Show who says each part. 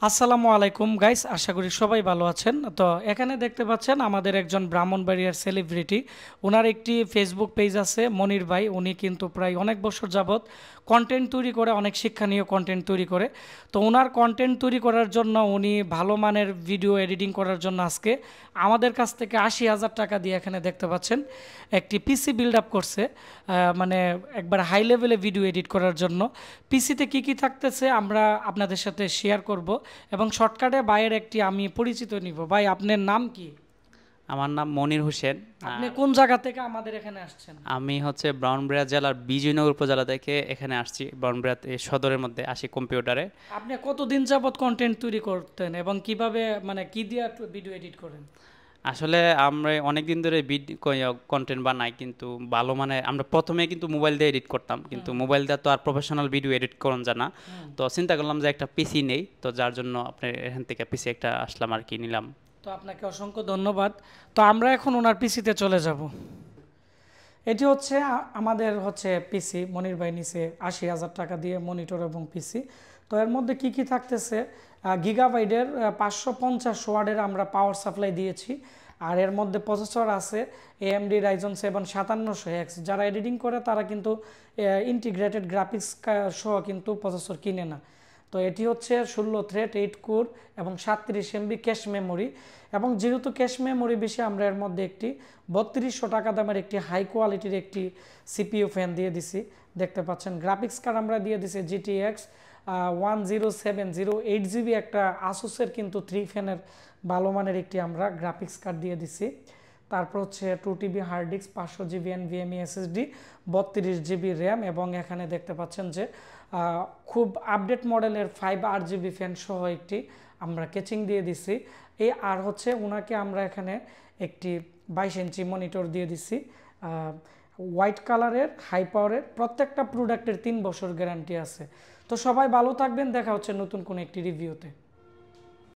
Speaker 1: আসসালামু আলাইকুম গাইস, আশা করি সবাই ভালো আছেন। তো এখানে দেখতে পাচ্ছেন আমাদের একজন ব্রাহ্মণবাড়িয়ার সেলিব্রিটি। ওনার একটি ফেসবুক পেজ আছে, মনির ভাই। উনি কিন্তু প্রায় অনেক বছর যাবত কন্টেন্ট তৈরি করে, অনেক শিক্ষণীয় কন্টেন্ট তৈরি করে। তো ওনার কন্টেন্ট তৈরি করার জন্য, উনি ভালো মানের ভিডিও এডিটিং করার জন্য আজকে আমাদের কাছ থেকে ৮০,০০০ টাকা দিয়ে এখানে দেখতে পাচ্ছেন একটি পিসি বিল্ড আপ করছে। মানে একবার হাই লেভেলে ভিডিও এডিট করার জন্য পিসিতে কি কি থাকতেছে আমরা আপনাদের সাথে শেয়ার করব, এবং শর্টকাটে ভাইয়ের একটি আমি পরিচিত নিব। ভাই, আপনার নাম কি?
Speaker 2: আমার নাম মনির হোসেন।
Speaker 1: আপনি
Speaker 2: আর
Speaker 1: কোন জায়গা থেকে আমাদের এখানে আসছেন?
Speaker 2: আমি হচ্ছে ব্রাহ্মণবাড়িয়া জেলার বিজয়নগর উপজেলা থেকে এখানে আসছি। ব্রাহ্মণবাড়িয়া সদরের মধ্যে আসি কম্পিউটারে।
Speaker 1: আপনি কতদিন যাবত কন্টেন্ট তৈরি করতেন এবং কিভাবে, মানে কি দিয়ে ভিডিও এডিট করেন?
Speaker 2: আসলে আমরা অনেক দিন ধরে কন্টেন্ট বানাই, কিন্তু ভালো মানে আমরা প্রথমে কিন্তু মোবাইল দিয়ে এডিট করতাম, কিন্তু মোবাইল দিয়ে তো আর প্রফেশনাল ভিডিও এডিট করুন যায় না। তো চিন্তা করলাম যে একটা পিসি নেই, তো যার জন্য আপনার এখান থেকে পিসি একটা আসলাম আর কি নিলাম।
Speaker 1: তো আপনাকে অসংখ্য ধন্যবাদ। তো আমরা এখন ওনার পিসিতে চলে যাব। এটি হচ্ছে আমাদের হচ্ছে পিসি। মনির ভাই নিচে ৮০,০০০ টাকা দিয়ে মনিটর এবং পিসি। তো এর মধ্যে কি কি থাকতেছে, গিগাবাইটের ৫৫০ ওয়াটের আমরা পাওয়ার সাপ্লাই দিয়েছি। আর এর মধ্যে প্রসেসর আছে এএমডি রাইজন 7 5700X। যারা এডিটিং করে তারা কিন্তু ইন্টিগ্রেটেড গ্রাফিক্স সহ কিন্তু প্রসেসর কিনে না। তো এটি হচ্ছে 16 থ্রেড 8 কোর এবং 37 MB ক্যাশ মেমোরি। এবং যেহেতু ক্যাশ মেমোরি বেশি, আমরা এর মধ্যে একটি ৩২০০ টাকা দামের একটি হাই কোয়ালিটির একটি সিপিইউ ফ্যান দিয়ে দিছি। দেখতে পাচ্ছেন গ্রাফিক্স কার্ড আমরা দিয়ে দিছি GTX 1070 8 GB, একটা আসুসের কিন্তু 3 ফ্যানের ভালো মানের একটি আমরা গ্রাফিক্স কার্ড দিয়ে দিছি। তারপর হচ্ছে 2 TB hard disk, 500 GB NVMe SSD, 32 GB RAM, এবং এখানে দেখতে পাচ্ছেন যে খুব আপডেট মডেলের 5 RGB ফ্যান সহ একটি আমরা কেচিং দিয়ে দিছি। আর হচ্ছে ওনাকে আমরা এখানে একটি 22 ইঞ্চি মনিটর দিয়ে দিছি হোয়াইট কালারের হাই পাওয়ারের। প্রত্যেকটা প্রোডাক্টের 3 বছর গ্যারান্টি আছে। তো সবাই ভালো থাকবেন, দেখা হচ্ছে নতুন কোনো একটি রিভিউতে।